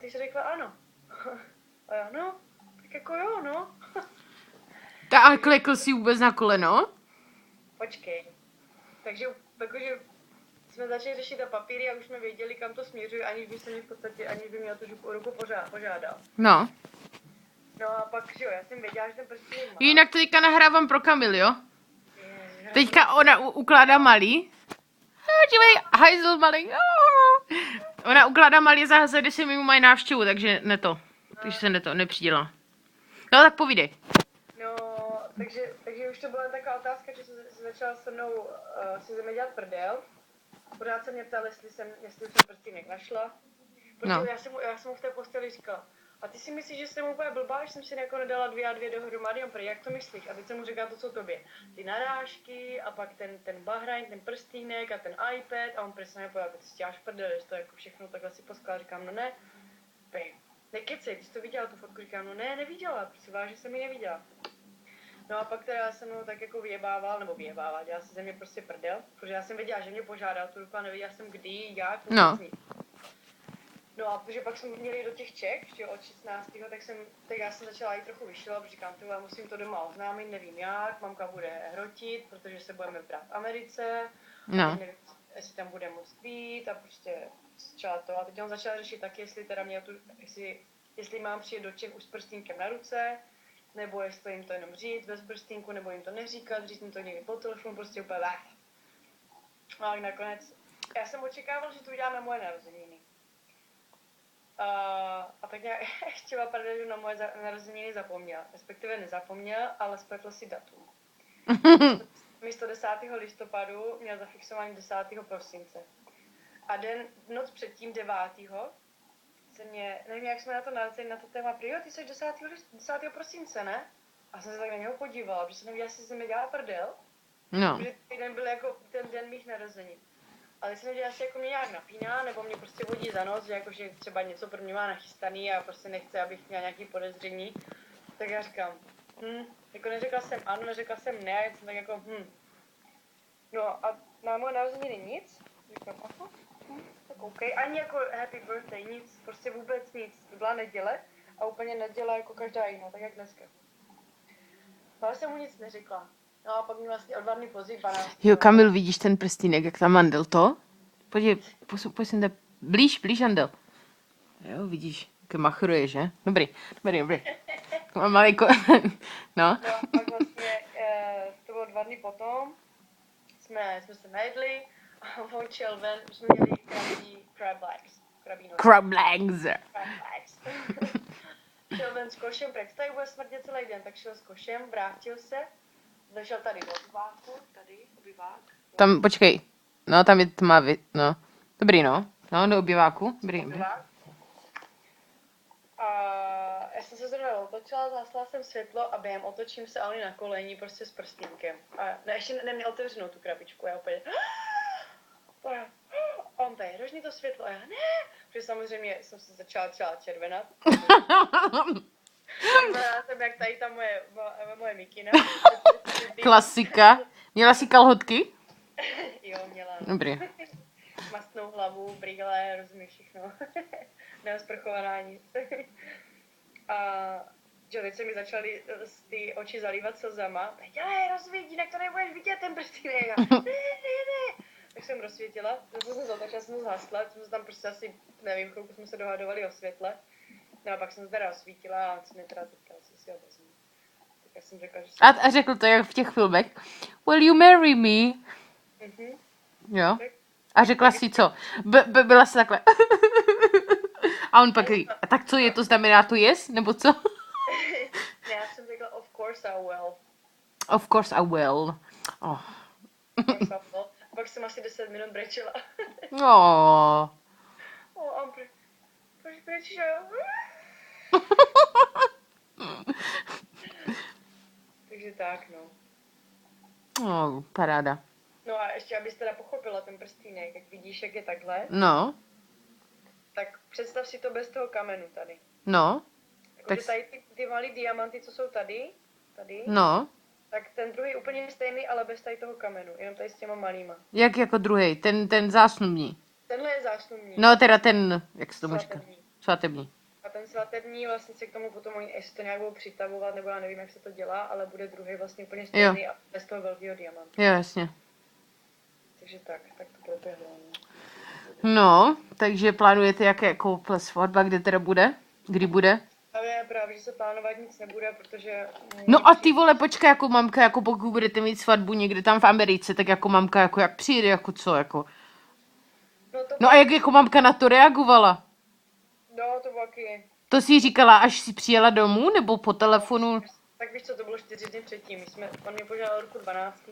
Ty jsi řekla ano. A já, no, tak jako jo, no. A klekl si vůbec na koleno? Počkej. Takže jakože jsme začali řešit ta papíry a už jsme věděli, kam to směřuje, aniž by se mě v podstatě, aniž by měl tu ruku požádal. No. No a pak, že jo, já jsem věděla, že ten prstínek má. Jinak to teďka nahrávám pro Kamil, jo? Teďka ona ukládá malý. Dívej, hajzl malý. Ona ukládá malý zahase, když si mimo mají návštěvu, takže ne to. Takže se nepřidělá. No tak povídej. No, takže už to byla taková otázka, že se začala se mnou si ze mě dělat prdel. Pořád se mě ptal, jestli jsem prstínek našla. Protože No. já jsem mu v té posteli říkala, a ty si myslíš, že jsem úplně blbá, že jsem si jako nedala 2 a 2 dohromady? On prý, jak to myslíš? A teď jsem mu říkala to, co tobě. Ty narážky a pak ten bahrajn, ten prstínek a ten iPad a on prý se mě pojel, ty si děláš prdel, že to jako všechno takhle si poskládá. Říkám, no ne. Prý, nekecej, ty jsi to viděla tu fotku? Říkám, no ne, neviděla, prostě vážně jsem ji neviděla. No a pak teda jsem ho tak jako vyjebával, dělal si ze mě prostě prdel, protože já jsem věděla, že mě požádal tu ruku a nevěděla jsem kdy, jak, No. nic. No a protože pak jsme měli do těch Čech, že od 16. tak já jsem začala jít trochu vyšilovat, protože říkám, tyhle, musím to doma oznámit, nevím jak, mamka bude hrotit, protože se budeme brát v Americe, No. nevím, jestli tam bude moct být a prostě začala to. A teď on začal řešit taky, jestli teda mě jestli mám přijet do Čech už s prstínkem na ruce, nebo jestli jim to jenom říct bez prstínku, nebo jim to neříkat, říct jim to někdy po telefonu, prostě úplně A nakonec, já jsem očekával, že to udělám na moje narozeniny. A tak nějak chtěla pardon, že na moje narozeniny zapomněl. Respektive nezapomněl, ale spletl si datum. Místo 10. listopadu měl zafixovaný 10. prosince. A noc předtím 9. se mě, nevím jak jsme na to nalezli na to téma, prý, ty jsi 10. prosince, ne? A jsem se tak na něho podívala, protože jsem nevěděla, jestli se mi dělá prdel. No. Protože ten den byl jako ten den mých narozenin. Ale jsem nevěděla, jestli jako mě nějak napíná, nebo mě prostě vodí za nos, že jakože třeba něco pro mě má nachystaný a prostě nechce, abych měla nějaký podezření. Tak já říkám, jako neřekla jsem ano, neřekla jsem ne, a jsem tak jako No a na moje narozeniny nic, říkám aha, tak OK, ani jako happy birthday, nic, prostě vůbec nic, to byla neděle a úplně neděle jako každá jiná, tak jak dneska. Ale jsem mu nic neřekla. No a pak mi vlastně o 2 dny později 12. Jo, Kamil, vidíš ten prstínek, jak tam mandel to? Podívej, pojď sem blíž, Andel. Jo, vidíš, jak machruje, že? Dobrý. Mám malinko. No. No a pak vlastně, to bylo 2 dny potom, jsme se najedli a on šel ven, už jsme měli crab legs. Crab legs. Šel ven s košem, protože tady bude smrdět celý den, tak šel s košem, vrátil se, zašel tady do obyváku, obyvák. Tam, počkej, no tam je tmavý, no. Dobrý, no. No, do obyváku. Dobrý. A já jsem se zrovna otočila, zhasla jsem světlo a během otočím se Alny na koleni prostě s prstínkem. A ještě neměl otevřenou tu krabičku, já úplně on tady rožní to světlo a já ne, protože samozřejmě jsem se začala třeba červenat. Byla jsem jak tady ta moje mikina. Klasika. Měla jsi kalhotky? Jo, měla. Dobrý. Mastnou hlavu, brýle, rozumíš všechno. Neosprchovaná nic. A že teď se mi začaly ty oči zalívat slzama. Dělej, rozvíď, jinak to nebudeš vidět, ten prstínek. Ne. Tak jsem rozsvítila, zase jsem zatočila, jsem zhasla, jsem se tam prostě asi, nevím, chvilku jsme se dohadovali o světle. No a pak jsem se teda osvítila a jsem teda teďka si ho vezmu. Tak já jsem řekla, že... A řekl to jak v těch filmech. Will you marry me? Jo. A řekla si co? Byla jsi takhle. A on pak ví, a tak co je to, znamená to yes? Nebo co? Ne, já jsem řekla, of course I will. Of course I will. Oh. A pak jsem asi 10 minut brečela. Oh. Proč brečíš, jo? Takže tak, no. Oh, paráda. No a ještě, abys teda pochopila ten prstínek, jak vidíš, jak je takhle. No. Tak představ si to bez toho kamenu tady. No. Tak... tady ty malý diamanty, co jsou tady, no. Tak ten druhý je úplně stejný, ale bez tady toho kamenu, jenom tady s těma malýma. Jak jako druhý? Ten zásnubní. Tenhle je zásnubní. No teda ten, jak se tomu říká? Svatební. A ten svatební vlastně se k tomu potom oni ještě to nějak budou přitavovat, nebo já nevím, jak se to dělá, ale bude druhý vlastně úplně stejný a bez toho velkého diamantu. Jo, jasně. Takže tak to proběhlo. No, takže plánujete jako svatba, kde teda bude? Kdy bude? Právě, že se plánovat nic nebude, protože... No a ty vole, počkej, jako mamka, jako pokud budete mít svatbu někde tam v Americe, tak jako mamka, jako jak přijde, jako co, jako. No a jak jako mamka na to reagovala? No, to bylo taky... To si říkala, až si přijela domů, nebo po telefonu? Tak víš co, to bylo 4 dny předtím. On mě požádal roku 12.